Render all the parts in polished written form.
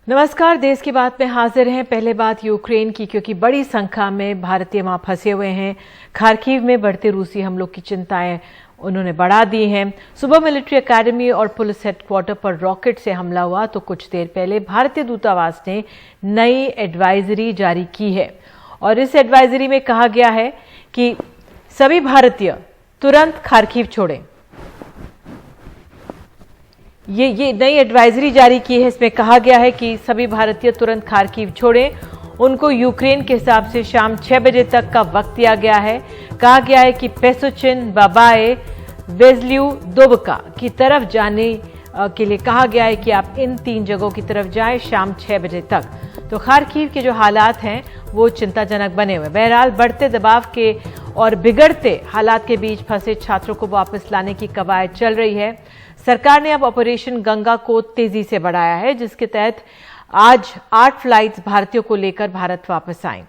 नमस्कार, देश की बात में हाजिर हैं। पहले बात यूक्रेन की, क्योंकि बड़ी संख्या में भारतीय वहां फंसे हुए हैं। खार्किव में बढ़ते रूसी हमलों की चिंताएं उन्होंने बढ़ा दी हैं। सुबह मिलिट्री एकेडमी और पुलिस हेडक्वार्टर पर रॉकेट से हमला हुआ तो कुछ देर पहले भारतीय दूतावास ने नई एडवाइजरी जारी की है और इस एडवाइजरी में कहा गया है कि सभी भारतीय तुरंत खार्किव छोड़ें। ये नई एडवाइजरी जारी की है। इसमें कहा गया है कि सभी भारतीय तुरंत खार्किव छोड़ें। उनको यूक्रेन के हिसाब से शाम 6 बजे तक का वक्त दिया गया है। कहा गया है कि पेसोचिन, बाबाए, वेजल्यू, दोबका की तरफ जाने के लिए कहा गया है कि आप इन 3 जगहों की तरफ जाएं शाम 6 बजे तक। तो खार्किव के जो हालात हैं वो चिंताजनक बने हुए। बहरहाल बढ़ते दबाव के और बिगड़ते हालात के बीच फंसे छात्रों को वापस लाने की कवायद चल रही है। सरकार ने अब ऑपरेशन गंगा को तेजी से बढ़ाया है, जिसके तहत आज 8 फ्लाइट्स भारतीयों को लेकर भारत वापस आए।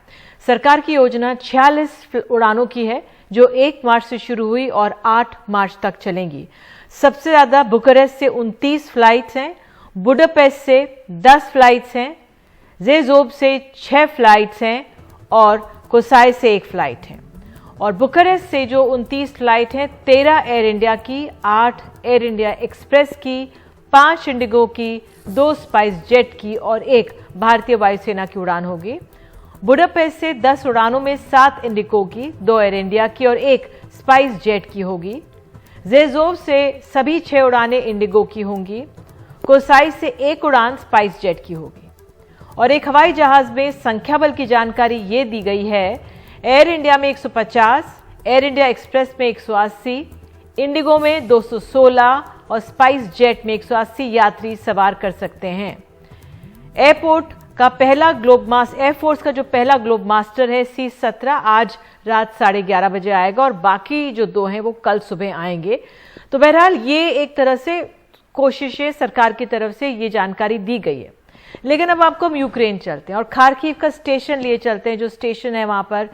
सरकार की योजना 46 उड़ानों की है, जो 1 मार्च से शुरू हुई और 8 मार्च तक चलेंगी। सबसे ज्यादा बुकारेस्ट से 29 फ्लाइट्स हैं, बुडापेस्ट से 10 फ्लाइट्स हैं, ज़ेज़ोब से 6 फ्लाइट्स हैं और कोसाई से 1 फ्लाइट है। और बुकारेस्ट से जो 29 फ्लाइट हैं, 13 एयर इंडिया की, 8 एयर इंडिया एक्सप्रेस की, 5 इंडिगो की, 2 स्पाइस जेट की और 1 भारतीय वायुसेना की उड़ान होगी। बुडापेस्ट से 10 उड़ानों में 7 इंडिगो की, 2 एयर इंडिया की और 1 स्पाइस जेट की होगी। ज़ेज़ोव से सभी 6 उड़ानें इंडिगो की होंगी। कोसाई से 1 उड़ान स्पाइस जेट की होगी। और एक हवाई जहाज में संख्या बल की जानकारी ये दी गई है। एयर इंडिया में 150, एयर इंडिया एक्सप्रेस में 180, इंडिगो में 216 और स्पाइस जेट में 180 यात्री सवार कर सकते हैं। एयरपोर्ट का पहला एयरफोर्स का जो पहला ग्लोब मास्टर है C-17 आज रात 11:30 बजे आएगा और बाकी जो 2 हैं वो कल सुबह आएंगे। तो बहरहाल ये एक तरह से कोशिशें सरकार की तरफ से ये जानकारी दी गई है। लेकिन अब आपको हम यूक्रेन चलते हैं और खार्किव का स्टेशन लिए चलते हैं। जो स्टेशन है वहां पर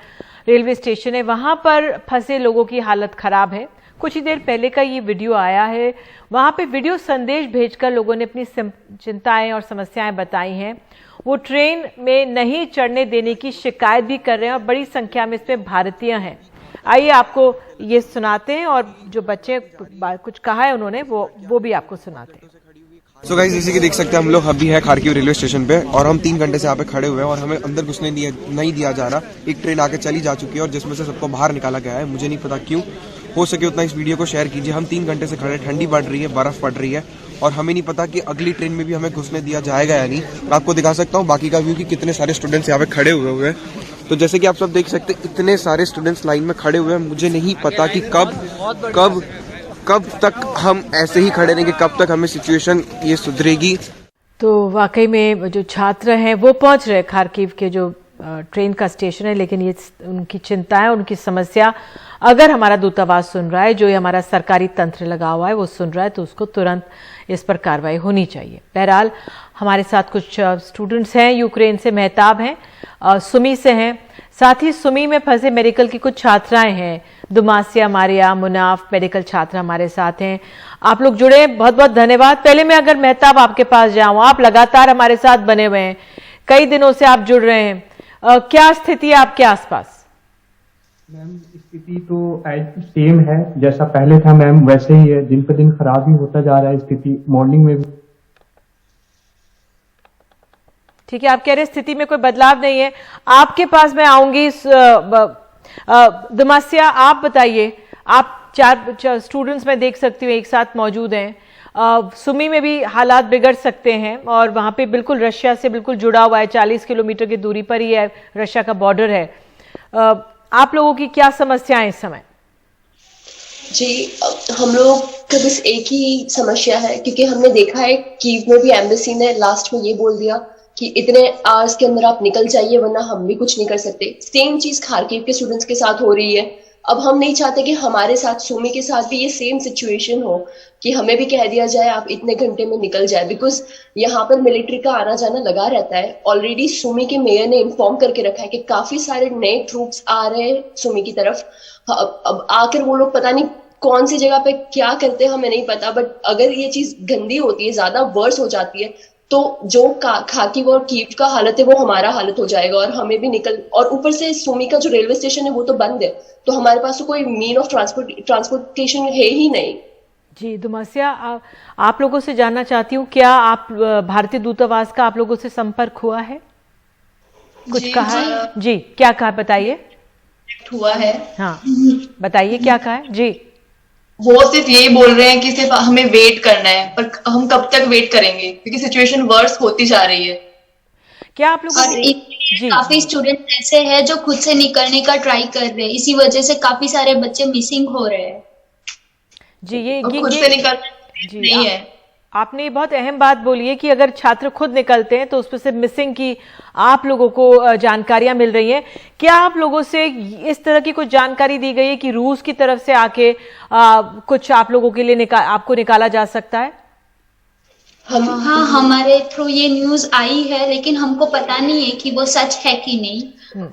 रेलवे स्टेशन है, वहां पर फंसे लोगों की हालत खराब है। कुछ ही देर पहले का ये वीडियो आया है। वहां पे वीडियो संदेश भेजकर लोगों ने अपनी चिंताएं और समस्याएं बताई हैं। वो ट्रेन में नहीं चढ़ने देने की शिकायत भी कर रहे हैं और बड़ी संख्या में इसमें भारतीय हैं। आइए आपको ये सुनाते हैं और जो बच्चे कुछ कहा है उन्होंने वो भी आपको सुनाते हैं। सो गाइस, जैसे कि देख सकते हैं हम लोग अभी है खार्किव रेलवे स्टेशन पे और हम 3 घंटे से यहाँ पे खड़े हुए हैं और हमें अंदर घुसने नहीं दिया जा रहा। एक ट्रेन आके चली जा चुकी है और जिसमें से सबको बाहर निकाला गया है। मुझे नहीं पता क्यों। हो सके उतना इस वीडियो को शेयर कीजिए। हम 3 घंटे से खड़े, ठंडी पड़ रही है, बर्फ पड़ रही है और हमें नहीं पता कि अगली ट्रेन में भी हमें घुसने दिया जाएगा या नहीं। मैं आपको दिखा सकता हूँ बाकी का व्यू कि कितने सारे स्टूडेंट्स यहाँ पे खड़े हुए हैं। तो जैसे कि आप सब देख सकते हैं, इतने सारे स्टूडेंट्स लाइन में खड़े हुए हैं। मुझे नहीं पता कि कब तक हम ऐसे ही खड़े रहेंगे, कब तक हमें सिचुएशन ये सुधरेगी। तो वाकई में जो छात्र हैं वो पहुंच रहे खार्किव के जो ट्रेन का स्टेशन है, लेकिन ये उनकी चिंताएं, उनकी समस्या अगर हमारा दूतावास सुन रहा है, जो ये हमारा सरकारी तंत्र लगा हुआ है वो सुन रहा है, तो उसको तुरंत इस पर कार्रवाई होनी चाहिए। बहरहाल हमारे साथ कुछ स्टूडेंट्स हैं यूक्रेन से, मेहताब हैं, सुमी से हैं, साथ ही सुमी में फंसे मेडिकल की कुछ छात्राएं हैं, दुमासिया, मारिया, मुनाफ मेडिकल छात्र हमारे साथ हैं। आप लोग जुड़े, बहुत बहुत धन्यवाद। पहले मैं अगर मेहताब आपके पास जाऊं, आप लगातार हमारे साथ बने हुए हैं, कई दिनों से आप जुड़ रहे हैं, क्या स्थिति है आपके आसपास? मैम, स्थिति तो सेम है जैसा पहले था मैम, वैसे ही है। दिन पर दिन खराब ही होता जा रहा है स्थिति। मॉर्निंग में भी ठीक है, आप कह रहे स्थिति में कोई बदलाव नहीं है। आपके पास मैं आऊंगी। दुमासिया, आप बताइए, आप 4 स्टूडेंट्स मैं देख सकती हूँ एक साथ मौजूद हैं। सुमी में भी हालात बिगड़ सकते हैं और वहां पे बिल्कुल रशिया से बिल्कुल जुड़ा हुआ है, 40 किलोमीटर की दूरी पर ही है, रशिया का बॉर्डर है। आप लोगों की क्या समस्याएं इस समय? जी, हम लोग का बस एक ही समस्या है, क्योंकि हमने देखा है कीव में भी एम्बेसी ने लास्ट में ये बोल दिया कि इतने आवर्स के अंदर आप निकल जाइए वरना हम भी कुछ नहीं कर सकते। सेम चीज खार्किव के स्टूडेंट्स के साथ हो रही है। अब हम नहीं चाहते कि हमारे साथ, सुमी के साथ भी ये सेम सिचुएशन हो कि हमें भी कह दिया जाए आप इतने घंटे में निकल जाए, बिकॉज यहाँ पर मिलिट्री का आना जाना लगा रहता है। ऑलरेडी सुमी के मेयर ने इन्फॉर्म करके रखा है कि काफी सारे नए ट्रूप्स आ रहे हैं सुमी की तरफ। अब आकर वो लोग पता नहीं कौन सी जगह पे क्या करते हैं हमें नहीं पता, बट अगर ये चीज गंदी होती है, ज्यादा वर्स हो जाती है, तो जो खाकी और कीव का हालत है वो हमारा हालत हो जाएगा, और हमें भी और ऊपर से सुमी का जो रेलवे स्टेशन है वो तो बंद है, तो हमारे पास तो कोई मीन ऑफ ट्रांसपोर्टेशन है ही नहीं। जी दुमस्या, आप लोगों से जानना चाहती हूँ, क्या आप भारतीय दूतावास का आप लोगों से संपर्क हुआ है? कुछ कहा है? जी क्या कहा, बताइए। हुआ है। हाँ बताइए क्या कहा है। जी वो सिर्फ यही बोल रहे हैं कि सिर्फ हमें वेट करना है, पर हम कब तक वेट करेंगे क्योंकि सिचुएशन वर्स होती जा रही है। क्या आप लोगों और जी काफी स्टूडेंट ऐसे हैं जो खुद से निकलने का ट्राई कर रहे हैं, इसी वजह से काफी सारे बच्चे मिसिंग हो रहे हैं। जी ये खुद से निकलना जी नहीं है। आपने बहुत अहम बात बोली है कि अगर छात्र खुद निकलते हैं तो उसमें से मिसिंग की आप लोगों को जानकारियां मिल रही हैं। क्या आप लोगों से इस तरह की कुछ जानकारी दी गई है कि रूस की तरफ से आके कुछ आप लोगों के लिए आपको निकाला जा सकता है? हाँ, हमारे थ्रू ये न्यूज आई है, लेकिन हमको पता नहीं है कि वो सच है कि नहीं।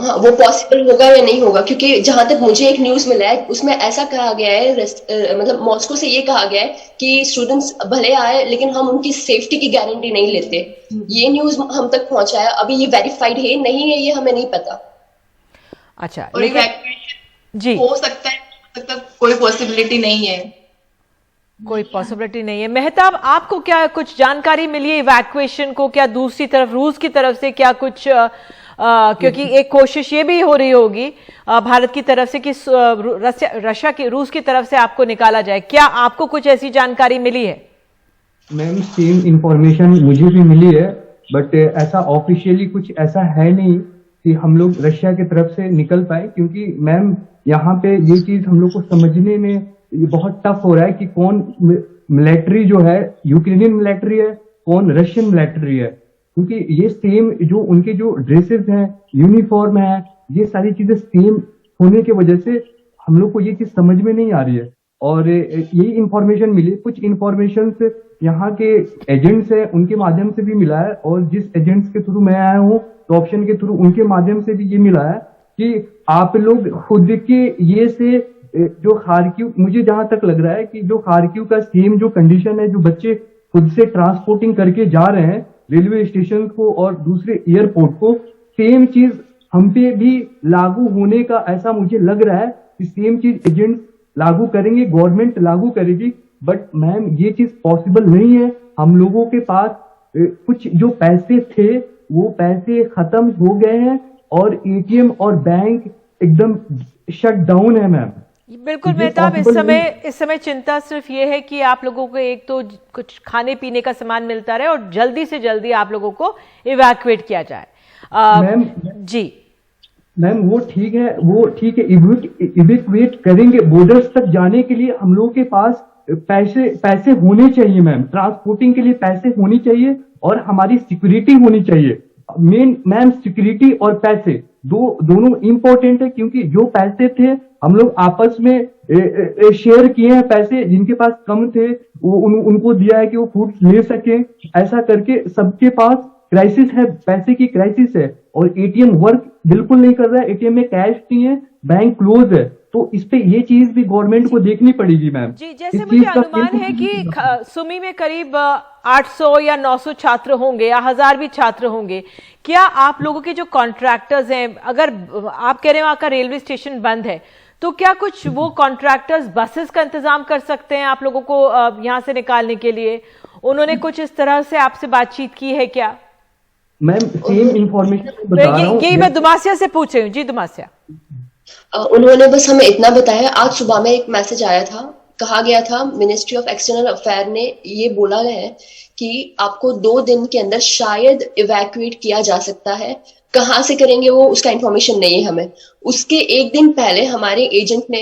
हाँ, वो पॉसिबल होगा या नहीं होगा, क्योंकि जहां तक मुझे एक न्यूज मिला है उसमें ऐसा कहा गया है, मतलब मॉस्को से ये कहा गया है कि स्टूडेंट्स भले आए लेकिन हम उनकी सेफ्टी की गारंटी नहीं लेते। ये न्यूज हम तक पहुंचा है, अभी ये वेरीफाइड है नहीं है ये हमें नहीं पता। अच्छा, और लेकिन जी हो सकता है, कोई पॉसिबिलिटी नहीं है। कोई पॉसिबिलिटी नहीं है। मेहताब, आपको क्या कुछ जानकारी मिली है इवैक्यूएशन को? क्या दूसरी तरफ रूस की तरफ से क्या कुछ क्योंकि एक कोशिश ये भी हो रही होगी भारत की तरफ से कि रूस की तरफ से आपको निकाला जाए, क्या आपको कुछ ऐसी जानकारी मिली है? मैम सेम इंफॉर्मेशन मुझे भी मिली है, बट ऐसा ऑफिशियली कुछ ऐसा है नहीं कि हम लोग रशिया की तरफ से निकल पाए, क्योंकि मैम यहाँ पे ये चीज हम लोग को समझने में ये बहुत टफ हो रहा है कि कौन मिलिट्री जो है यूक्रेनियन मिलिट्री है, कौन रशियन मिलिट्री है, क्योंकि ये सेम जो उनके जो ड्रेसेस हैं, यूनिफॉर्म है, ये सारी चीजें सेम होने की वजह से हम लोग को ये चीज समझ में नहीं आ रही है। और यही इंफॉर्मेशन मिली, कुछ इंफॉर्मेशन यहाँ के एजेंट्स है उनके माध्यम से भी मिला है, और जिस एजेंट्स के थ्रू मैं आया हूँ तो ऑप्शन के थ्रू उनके माध्यम से भी ये मिला है कि आप लोग खुद के ये से जो खारकीव, मुझे जहां तक लग रहा है कि जो खारकीव का सेम जो कंडीशन है, जो बच्चे खुद से ट्रांसपोर्टिंग करके जा रहे हैं रेलवे स्टेशन को और दूसरे एयरपोर्ट को, सेम चीज हम पे भी लागू होने का ऐसा मुझे लग रहा है कि सेम चीज एजेंट लागू करेंगे, गवर्नमेंट लागू करेगी। बट मैम ये चीज पॉसिबल नहीं है। हम लोगों के पास कुछ जो पैसे थे वो पैसे खत्म हो गए हैं और एटीएम और बैंक एकदम शट डाउन है मैम। बिल्कुल मेहताब, इस समय चिंता सिर्फ ये है कि आप लोगों को एक तो कुछ खाने पीने का सामान मिलता रहे और जल्दी से जल्दी आप लोगों को इवैक्यूएट किया जाए। मैम जी मैम वो ठीक है, इवैक्यूएट करेंगे। बॉर्डर्स तक जाने के लिए हम लोगों के पास पैसे होने चाहिए मैम, ट्रांसपोर्टिंग के लिए पैसे होने चाहिए और हमारी सिक्योरिटी होनी चाहिए। मेन मैम सिक्योरिटी और पैसे दोनों इंपॉर्टेंट है, क्योंकि जो पैसे थे हम लोग आपस में शेयर किए हैं, पैसे जिनके पास कम थे वो उनको दिया है कि वो फूड ले सके। ऐसा करके सबके पास क्राइसिस है, पैसे की क्राइसिस है और एटीएम वर्क बिल्कुल नहीं कर रहा है, एटीएम में कैश नहीं है, बैंक क्लोज है। तो इस पे ये चीज भी गवर्नमेंट को देखनी पड़ेगी मैम। जी, जैसे मुझे अनुमान है कि सुमी में करीब 800 या 900 छात्र होंगे या 1000 भी छात्र होंगे। क्या आप लोगों के जो कॉन्ट्रैक्टर्स हैं, अगर आप कह रहे हैं वहां का रेलवे स्टेशन बंद है, तो क्या कुछ वो कॉन्ट्रैक्टर्स बसेस का इंतजाम कर सकते हैं आप लोगों को यहाँ से निकालने के लिए? उन्होंने कुछ इस तरह से आपसे बातचीत की है क्या? मैम सेम इंफॉर्मेशन बता रहा हूं। यही मैं दुमासिया से पूछ रही हूँ। जी दुमासिया, उन्होंने बस हमें इतना बताया, आज सुबह में एक मैसेज आया था, कहा गया था मिनिस्ट्री ऑफ एक्सटर्नल अफेयर ने ये बोला है कि आपको 2 दिन के अंदर शायद इवैक्यूएट किया जा सकता है। कहाँ से करेंगे वो उसका इंफॉर्मेशन नहीं है हमें। उसके एक दिन पहले हमारे एजेंट ने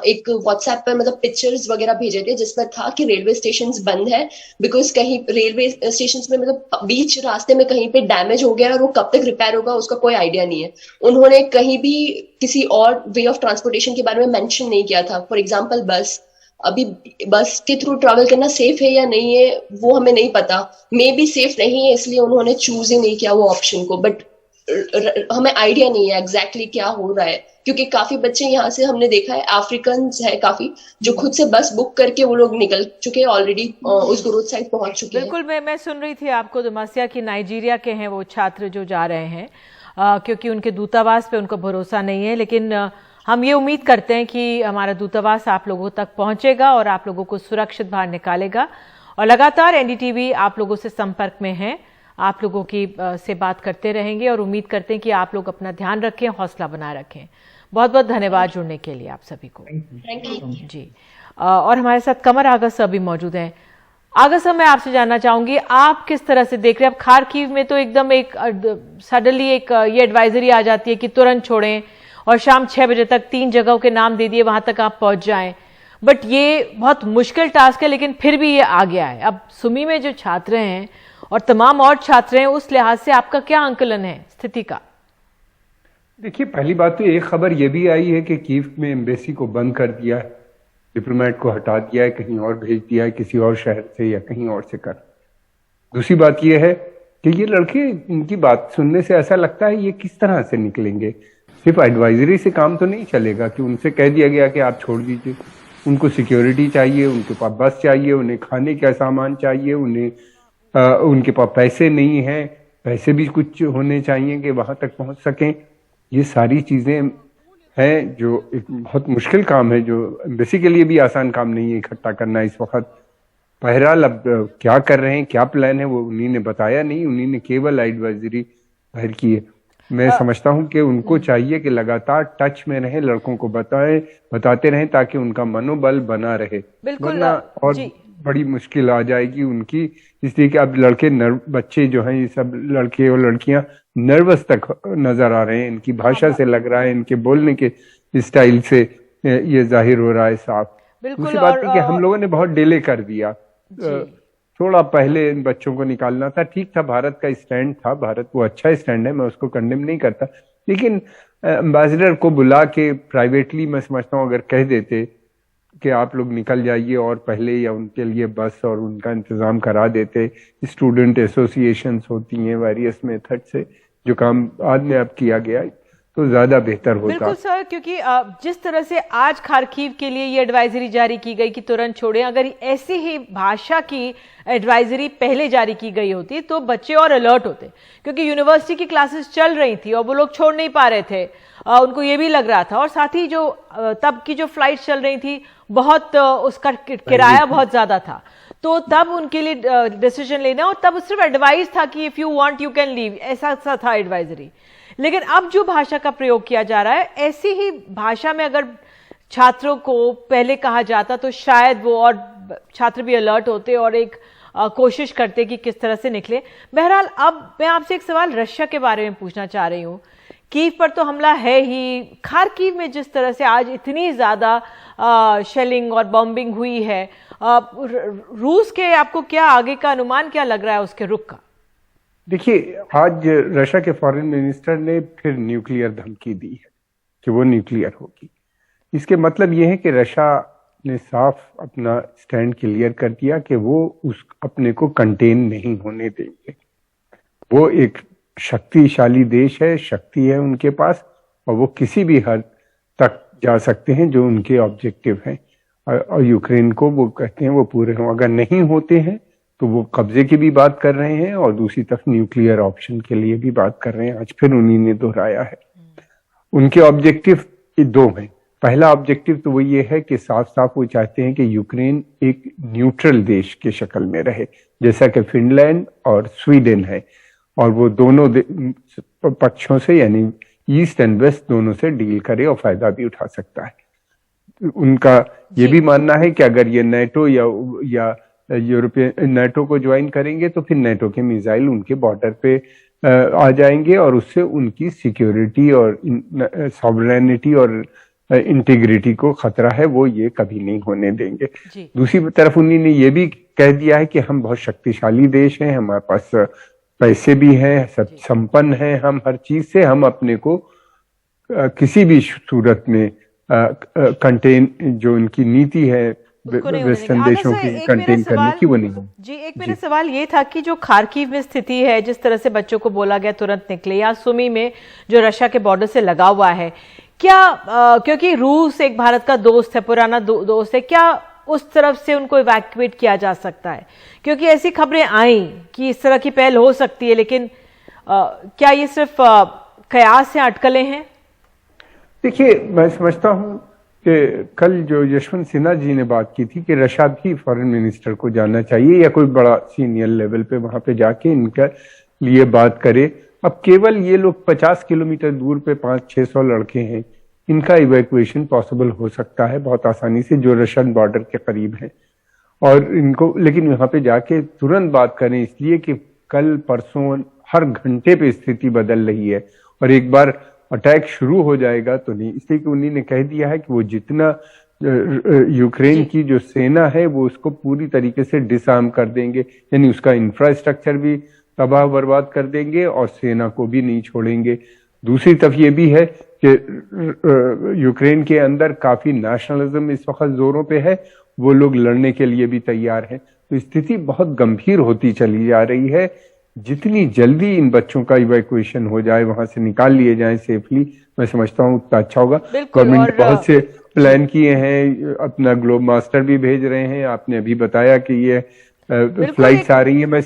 एक व्हाट्सएप पर मतलब पिक्चर्स वगैरह भेजे थे जिसमें था कि रेलवे स्टेशंस बंद है, बिकॉज कहीं रेलवे स्टेशंस में मतलब बीच रास्ते में कहीं पे डैमेज हो गया और वो कब तक रिपेयर होगा उसका कोई आइडिया नहीं है। उन्होंने कहीं भी किसी और वे ऑफ ट्रांसपोर्टेशन के बारे में मेंशन नहीं किया था। फॉर एग्जाम्पल बस, अभी बस के थ्रू ट्रैवल करना सेफ है या नहीं है वो हमें नहीं पता, मे बी सेफ नहीं है इसलिए उन्होंने चूज ही नहीं किया वो ऑप्शन को। बट हमें आइडिया नहीं है एग्जैक्टली क्या हो रहा है, क्योंकि काफी बच्चे यहाँ से हमने देखा है अफ्रीकन है काफी जो खुद से बस बुक करके वो लोग निकल चुके हैं ऑलरेडी, उस ग्रोथ साइड पहुंच चुके हैं। बिल्कुल, मैं सुन रही थी आपको दमसिया कि नाइजीरिया के हैं वो छात्र जो जा रहे हैं, क्योंकि उनके दूतावास पे उनको भरोसा नहीं है, लेकिन हम ये उम्मीद करते हैं कि हमारा दूतावास आप लोगों तक पहुंचेगा और आप लोगों को सुरक्षित बाहर निकालेगा। और लगातार एनडीटीवी आप लोगों से संपर्क में है, आप लोगों की से बात करते रहेंगे और उम्मीद करते हैं कि आप लोग अपना ध्यान रखें, हौसला बनाए रखें। बहुत बहुत धन्यवाद जुड़ने के लिए आप सभी को। थैंक यू जी। और हमारे साथ कमर आगा सर भी मौजूद हैं। आगा सर, मैं आपसे जानना चाहूंगी, आप किस तरह से देख रहे हैं? अब खारकीव में तो एकदम एक सडनली एक ये एडवाइजरी आ जाती है कि तुरंत छोड़ें और शाम 6 बजे तक 3 जगहों के नाम दे दिए, वहां तक आप पहुंच जाएं। बट ये बहुत मुश्किल टास्क है, लेकिन फिर भी ये आ गया है। अब सुमी में जो छात्र हैं और तमाम और छात्र हैं, उस लिहाज से आपका क्या आंकलन है स्थिति का? देखिए, पहली बात तो एक खबर ये भी आई है कि कीव में एम्बेसी को बंद कर दिया है, डिप्लोमेट को हटा दिया है, कहीं और भेज दिया है, किसी और शहर से या कहीं और से कर। दूसरी बात यह है कि ये लड़के, इनकी बात सुनने से ऐसा लगता है ये किस तरह से निकलेंगे। सिर्फ एडवाइजरी से काम तो नहीं चलेगा कि उनसे कह दिया गया कि आप छोड़ दीजिए। उनको सिक्योरिटी चाहिए, उनके पास बस चाहिए, उन्हें खाने का सामान चाहिए, उनके पास पैसे नहीं है, पैसे भी कुछ होने चाहिए कि वहां तक पहुंच सकें। ये सारी चीजें हैं जो एक बहुत मुश्किल काम है, जो एम्बेसी के लिए भी आसान काम नहीं है इकट्ठा करना इस वक्त। बहरहाल अब क्या कर रहे हैं, क्या प्लान है, वो उन्हीं ने बताया नहीं, उन्हीं ने केवल एडवाइजरी बाहर की है। मैं समझता हूं कि उनको चाहिए कि लगातार टच में रहें, लड़कों को बताते रहें ताकि उनका मनोबल बना रहे। बिल्कुल। और बड़ी मुश्किल आ जाएगी उनकी, इसलिए कि अब बच्चे जो हैं, ये सब लड़के और लड़कियां नर्वस तक नजर आ रहे हैं। इनकी भाषा से लग रहा है, इनके बोलने के स्टाइल से ये जाहिर हो रहा है साफ। दूसरी बात है कि हम लोगों ने बहुत डिले कर दिया, थोड़ा पहले इन बच्चों को निकालना था। ठीक था, भारत का स्टैंड था, भारत वो अच्छा स्टैंड है, मैं उसको कंडेम नहीं करता, लेकिन एम्बेसडर को बुला के प्राइवेटली मैं समझता हूँ अगर कह देते कि आप लोग निकल जाइए और पहले, या उनके लिए बस और उनका इंतजाम करा देते। स्टूडेंट एसोसिएशंस होती हैं वेरियस मेथड से, जो काम बाद में अब किया गया, तो ज्यादा बेहतर होता। बिल्कुल सर, क्योंकि जिस तरह से आज खारकीव के लिए ये एडवाइजरी जारी की गई कि तुरंत छोड़ें, अगर ऐसी ही भाषा की एडवाइजरी पहले जारी की गई होती तो बच्चे और अलर्ट होते, क्योंकि यूनिवर्सिटी की क्लासेस चल रही थी और वो लोग छोड़ नहीं पा रहे थे, उनको ये भी लग रहा था। और साथ ही जो तब की जो फ्लाइट चल रही थी, बहुत उसका किराया बहुत ज्यादा था, तो तब उनके लिए डिसीजन लेना, और तब सिर्फ एडवाइस था कि if you want you can leave, ऐसा सा था एडवाइजरी। लेकिन अब जो भाषा का प्रयोग किया जा रहा है, ऐसी ही भाषा में अगर छात्रों को पहले कहा जाता तो शायद वो और छात्र भी अलर्ट होते और एक कोशिश करते कि किस तरह से निकले। बहरहाल, अब मैं आपसे एक सवाल रशिया के बारे में पूछना चाह रही हूँ। कीव पर तो हमला है ही, खारकीव में जिस तरह से आज इतनी ज्यादा शेलिंग और बॉम्बिंग हुई है, रूस के आपको क्या आगे का अनुमान क्या लग रहा है उसके रुख का? देखिए, आज रशिया के फॉरेन मिनिस्टर ने फिर न्यूक्लियर धमकी दी है कि वो न्यूक्लियर होगी। इसके मतलब ये है कि रशिया ने साफ अपना स्टैंड क्लियर कर दिया कि वो उस अपने को कंटेन नहीं होने देंगे। वो एक शक्तिशाली देश है, शक्ति है उनके पास, और वो किसी भी हद तक जा सकते हैं जो उनके ऑब्जेक्टिव हैं, और यूक्रेन को वो कहते हैं वो पूरे हों। अगर नहीं होते हैं तो वो कब्जे की भी बात कर रहे हैं और दूसरी तरफ न्यूक्लियर ऑप्शन के लिए भी बात कर रहे हैं। आज फिर उन्हीं ने दोहराया है। उनके ऑब्जेक्टिव 2 हैं। पहला ऑब्जेक्टिव तो वो ये है कि साफ साफ वो चाहते हैं कि यूक्रेन एक न्यूट्रल देश के शक्ल में रहे, जैसा कि फिनलैंड और स्वीडन है, और वो दोनों पक्षों से, यानी ईस्ट एंड वेस्ट दोनों से डील करे और फायदा भी उठा सकता है। उनका ये भी मानना है कि अगर ये नेटो या यूरोपियन नेटो को ज्वाइन करेंगे तो फिर नेटो के मिसाइल उनके बॉर्डर पे आ जाएंगे और उससे उनकी सिक्योरिटी और सॉवरेनिटी और इंटीग्रिटी को खतरा है, वो ये कभी नहीं होने देंगे। दूसरी तरफ उन्होंने ये भी कह दिया है कि हम बहुत शक्तिशाली देश हैं, हमारे पास पैसे भी हैं, सब संपन्न हैं, हम हर चीज से हम अपने को किसी भी सूरत में कंटेन, जो उनकी नीति है वेस्टर्न देशों की कंटेन करने की वो नहीं। जी, एक मेरा सवाल ये था कि जो खार्किव में स्थिति है, जिस तरह से बच्चों को बोला गया तुरंत निकले, या सुमी में जो रशिया के बॉर्डर से लगा हुआ है, क्या क्योंकि रूस एक भारत का दोस्त है, पुराना दोस्त है, क्या उस तरफ से उनको इवैक्यूएट किया जा सकता है? क्योंकि ऐसी खबरें आई कि इस तरह की पहल हो सकती है, लेकिन क्या ये सिर्फ कयास या अटकलें हैं? देखिए, मैं समझता हूं कि कल जो यशवंत सिन्हा जी ने बात की थी कि रशिया भी फॉरेन मिनिस्टर को जाना चाहिए या कोई बड़ा सीनियर लेवल पे वहां पे जाके इनके लिए बात करे। अब केवल ये लोग 50 किलोमीटर दूर पे 500-600 लड़के हैं, इनका इवैक्यूएशन पॉसिबल हो सकता है बहुत आसानी से, जो रशियन बॉर्डर के करीब है। और इनको लेकिन वहां पे जाके तुरंत बात करें, इसलिए कि कल परसों हर घंटे पे स्थिति बदल रही है और एक बार अटैक शुरू हो जाएगा तो नहीं। इसलिए कि उन्हीं ने कह दिया है कि वो जितना यूक्रेन की जो सेना है वो उसको पूरी तरीके से डिसआर्म कर देंगे, यानी उसका इंफ्रास्ट्रक्चर भी तबाह बर्बाद कर देंगे और सेना को भी नहीं छोड़ेंगे। दूसरी तरफ ये भी है कि यूक्रेन के अंदर काफी नेशनलिज्म इस वक्त जोरों पे है, वो लोग लड़ने के लिए भी तैयार हैं। तो स्थिति बहुत गंभीर होती चली जा रही है। जितनी जल्दी इन बच्चों का इवैक्यूएशन हो जाए, वहां से निकाल लिए जाए सेफली, मैं समझता हूँ उतना अच्छा होगा। गवर्नमेंट ने बहुत से प्लान किए हैं, अपना ग्लोब मास्टर भी भेज रहे हैं। आपने अभी बताया कि ये फ्लाइट्स आ रही है, मैं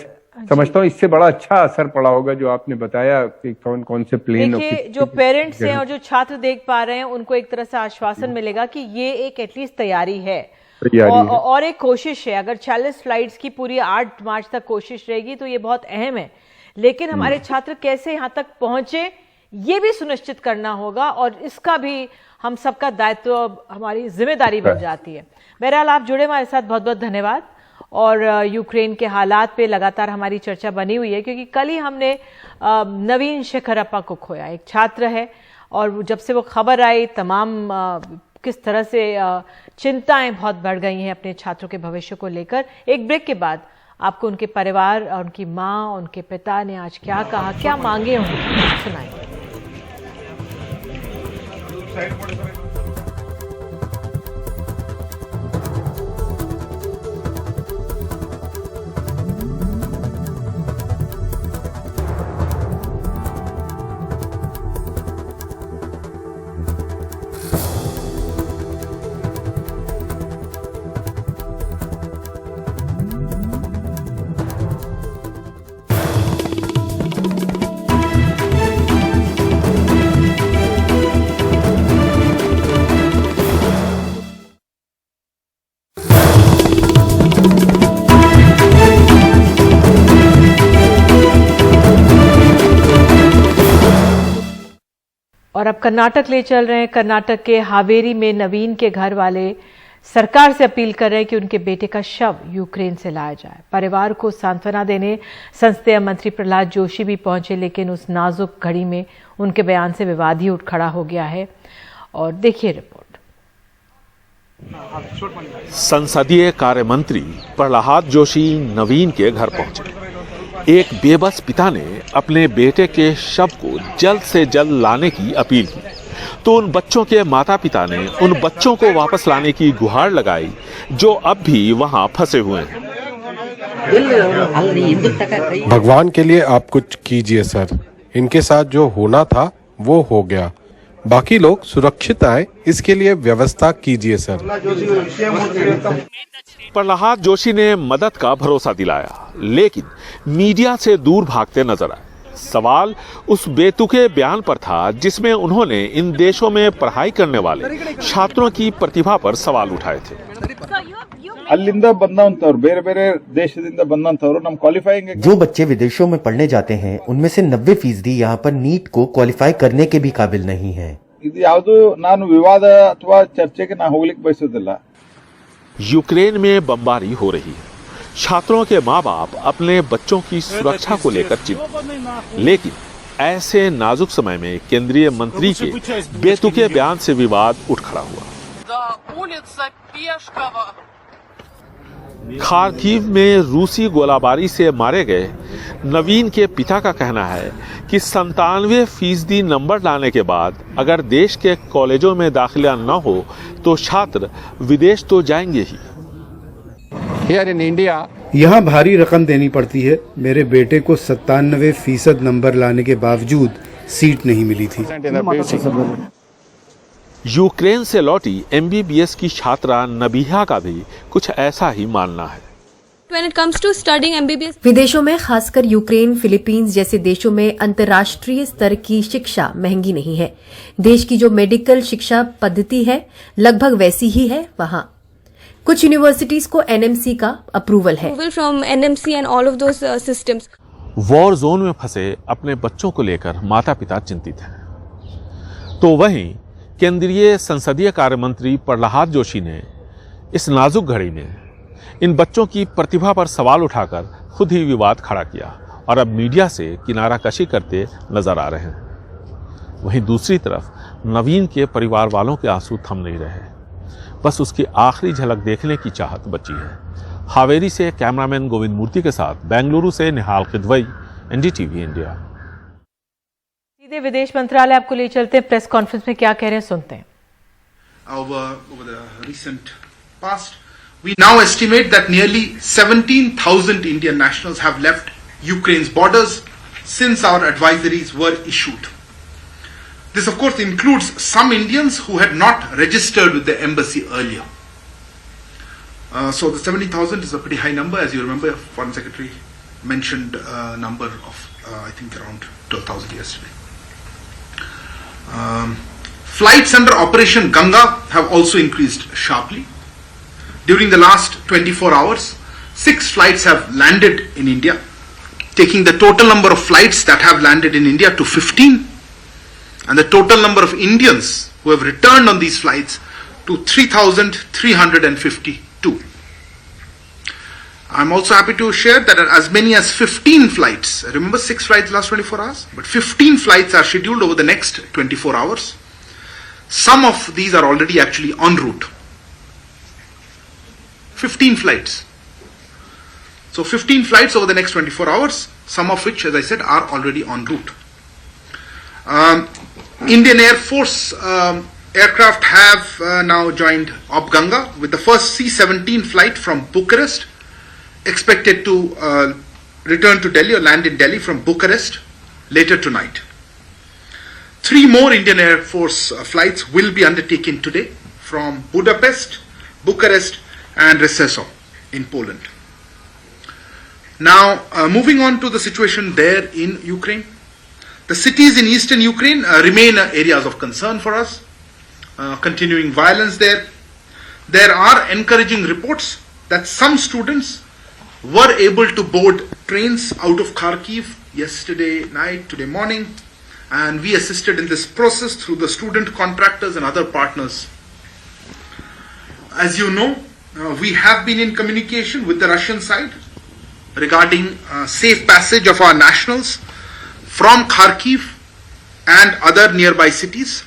समझता हूँ इससे बड़ा अच्छा असर पड़ा होगा जो आपने बताया कि कौन कौन से प्लेन। देखिए, जो पेरेंट्स हैं और जो छात्र देख पा रहे हैं, उनको एक तरह से आश्वासन मिलेगा कि ये एक एटलीस्ट तैयारी है और एक कोशिश है। अगर 40 फ्लाइट्स की पूरी 8 मार्च तक कोशिश रहेगी तो ये बहुत अहम है, लेकिन हमारे छात्र कैसे यहाँ तक पहुंचे ये भी सुनिश्चित करना होगा और इसका भी हम सबका दायित्व, हमारी जिम्मेदारी बन जाती है। बहरहाल, आप जुड़े हमारे साथ, बहुत बहुत धन्यवाद। और यूक्रेन के हालात पे लगातार हमारी चर्चा बनी हुई है, क्योंकि कल ही हमने नवीन शेखरप्पा को खोया, एक छात्र है, और जब से वो खबर आई तमाम किस तरह से चिंताएं बहुत बढ़ गई हैं अपने छात्रों के भविष्य को लेकर। एक ब्रेक के बाद आपको उनके परिवार और उनकी मां, उनके पिता ने आज क्या कहा, क्या मांगे उन्होंने, सुनाएंगे। और अब कर्नाटक ले चल रहे हैं। कर्नाटक के हावेरी में नवीन के घर वाले सरकार से अपील कर रहे हैं कि उनके बेटे का शव यूक्रेन से लाया जाए। परिवार को सांत्वना देने संसदीय मंत्री प्रहलाद जोशी भी पहुंचे, लेकिन उस नाजुक घड़ी में उनके बयान से विवाद ही उठ खड़ा हो गया है। और देखिए रिपोर्ट। संसदीय कार्य मंत्री प्रहलाद जोशी नवीन के घर पहुंचे। एक बेबस पिता ने अपने बेटे के शव को जल्द से जल्द लाने की अपील की, तो उन बच्चों के माता पिता ने उन बच्चों को वापस लाने की गुहार लगाई जो अब भी वहां फंसे हुए हैं। भगवान के लिए आप कुछ कीजिए सर, इनके साथ जो होना था वो हो गया, बाकी लोग सुरक्षित आए इसके लिए व्यवस्था कीजिए सर। प्रहलाद जोशी ने मदद का भरोसा दिलाया, लेकिन मीडिया से दूर भागते नजर आए। सवाल उस बेतुके बयान पर था जिसमें उन्होंने इन देशों में पढ़ाई करने वाले छात्रों की प्रतिभा पर सवाल उठाए थे। अಲ್ಲಿಂದ ಬಂದಂತವರು ಬೇರೆ ಬೇರೆ ದೇಶದಿಂದ ಬಂದಂತವರು ನಮ್ಮ ಕ್ವಾಲಿಫೈಯಿಂಗ್ जो बच्चे विदेशों में पढ़ने जाते हैं उनमें से 90% यहाँ पर नीट को क्वालिफाई करने के भी काबिल नहीं है। ಇದು ಯಾವುದು ನಾನು ವಿವಾದ ಅಥವಾ ಚರ್ಚೆಗೆ ನಾನು ಹೋಗ್ಲಿಕ್ಕೆ ಬಯಸೋದಿಲ್ಲ। यूक्रेन में बमबारी हो रही है। छात्रों के माँ बाप अपने बच्चों की सुरक्षा को लेकर चिंतित, लेकिन ऐसे नाजुक समय में केंद्रीय मंत्री के बेतुके बयान से विवाद उठ खड़ा हुआ। खार्किव में रूसी गोलाबारी से मारे गए नवीन के पिता का कहना है कि 97% नंबर लाने के बाद अगर देश के कॉलेजों में दाखिला न हो तो छात्र विदेश तो जाएंगे ही। Here in India, यहाँ भारी रकम देनी पड़ती है। मेरे बेटे को 97% नंबर लाने के बावजूद सीट नहीं मिली थी। यूक्रेन से लौटी MBBS की छात्रा नबीहा का भी कुछ ऐसा ही मानना है। When it comes to studying MBBS, विदेशों में खासकर यूक्रेन, फिलीपींस जैसे देशों में अंतर्राष्ट्रीय स्तर की शिक्षा महंगी नहीं है। देश की जो मेडिकल शिक्षा पद्धति है लगभग वैसी ही है वहां। कुछ यूनिवर्सिटीज को NMC का अप्रूवल है। from NMC and all of those systems. War zone में फंसे अपने बच्चों को लेकर माता पिता चिंतित हैं। तो वहीं केंद्रीय संसदीय कार्य मंत्री प्रहलाद जोशी ने इस नाजुक घड़ी में इन बच्चों की प्रतिभा पर सवाल उठाकर खुद ही विवाद खड़ा किया और अब मीडिया से किनारा कशी करते नजर आ रहे हैं। वहीं दूसरी तरफ नवीन के परिवार वालों के आंसू थम नहीं रहे, बस उसकी आखिरी झलक देखने की चाहत बची है। हावेरी से कैमरामैन गोविंद मूर्ति के साथ बेंगलुरु से निहाल खिदवई, NDTV इंडिया। सीधे विदेश मंत्रालय आपको ले चलते हैं। प्रेस कॉन्फ्रेंस में क्या कह रहे हैं सुनते हैं। Over the recent past, we now estimate that nearly 17,000 Indian nationals have left Ukraine's borders since our advisories were issued. This of course includes some Indians who had not registered with the embassy earlier. So the 17,000 is a pretty high number. As you remember, Foreign Secretary mentioned a number of I think around 12,000 yesterday. Flights under Operation Ganga have also increased sharply. During the last 24 hours, 6 flights have landed in India, taking the total number of flights that have landed in India to 15, and the total number of Indians who have returned on these flights to 3,352. I'm also happy to share that as many as 15 flights, remember 6 flights last 24 hours, but 15 flights are scheduled over the next 24 hours. Some of these are already actually en route. 15 flights. So 15 flights over the next 24 hours, some of which, as I said, are already en route. Indian Air Force aircraft have now joined Op Ganga with the first C-17 flight from Bucharest, expected to return to Delhi or land in Delhi from Bucharest later tonight. 3 more Indian Air Force flights will be undertaken today from Budapest, Bucharest, and Rzeszów in Poland. Now, moving on to the situation there in Ukraine. The cities in eastern Ukraine remain areas of concern for us. Continuing violence there. There are encouraging reports that some students were able to board trains out of Kharkiv yesterday night, today morning, and we assisted in this process through the student contractors and other partners. As you know, we have been in communication with the Russian side regarding safe passage of our nationals from Kharkiv and other nearby cities.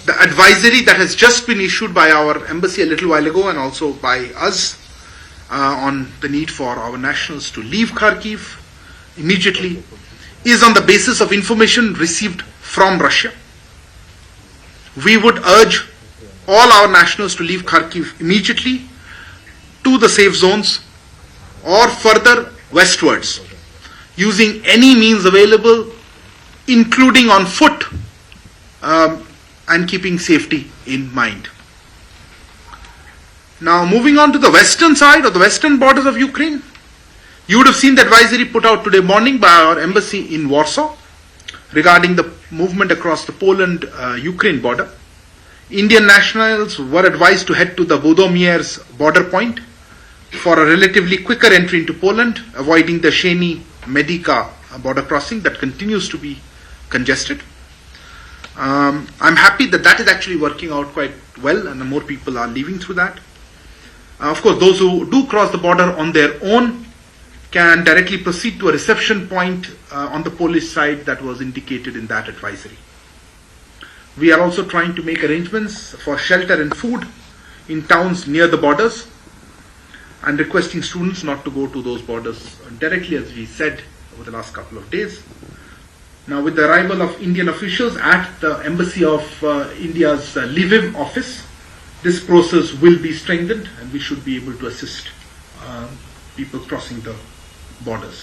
The advisory that has just been issued by our embassy a little while ago and also by us on the need for our nationals to leave Kharkiv immediately is on the basis of information received from Russia. We would urge all our nationals to leave Kharkiv immediately to the safe zones or further westwards using any means available, including on foot, and keeping safety in mind. Now moving on to the western side or the western borders of Ukraine, you would have seen the advisory put out today morning by our embassy in Warsaw regarding the movement across the Poland-Ukraine border. Indian nationals were advised to head to the Budomier's border point for a relatively quicker entry into Poland, avoiding the Sheni-Medica border crossing that continues to be congested. I'm happy that that is actually working out quite well and more people are leaving through that. Of course, those who do cross the border on their own can directly proceed to a reception point on the Polish side that was indicated in that advisory. We are also trying to make arrangements for shelter and food in towns near the borders and requesting students not to go to those borders directly, as we said over the last couple of days. Now, with the arrival of Indian officials at the Embassy of India's Lviv office, this process will be strengthened and we should be able to assist people crossing the borders.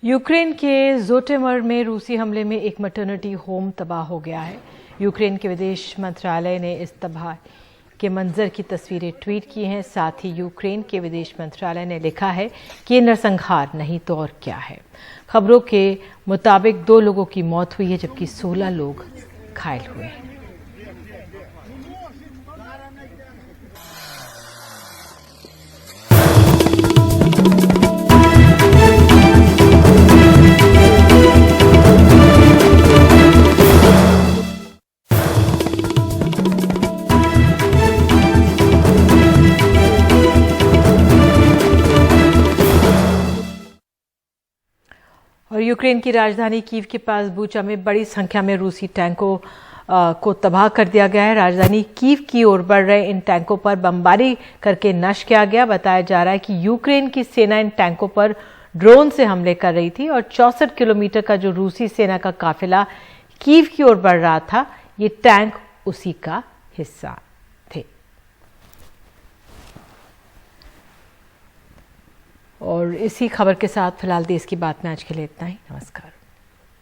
Ukraine के जोटेमर में रूसी हमले में एक maternity home तबाह हो गया है। यूक्रेन के विदेश मंत्रालय ने इस तबाह के मंजर की तस्वीरें ट्वीट की हैं। साथ ही यूक्रेन के विदेश मंत्रालय ने लिखा है कि ये नरसंहार नहीं तो और क्या है। खबरों के मुताबिक 2 लोगों की मौत हुई है जबकि 16 लोग घायल हुए हैं। और यूक्रेन की राजधानी कीव के पास बूचा में बड़ी संख्या में रूसी टैंकों को तबाह कर दिया गया है। राजधानी कीव की ओर बढ़ रहे इन टैंकों पर बमबारी करके नष्ट किया गया। बताया जा रहा है कि यूक्रेन की सेना इन टैंकों पर ड्रोन से हमले कर रही थी और 64 किलोमीटर का जो रूसी सेना का काफिला कीव की ओर बढ़ रहा था, ये टैंक उसी का हिस्सा थे। और इसी खबर के साथ फिलहाल देश की बात में आज के लिए इतना ही। नमस्कार।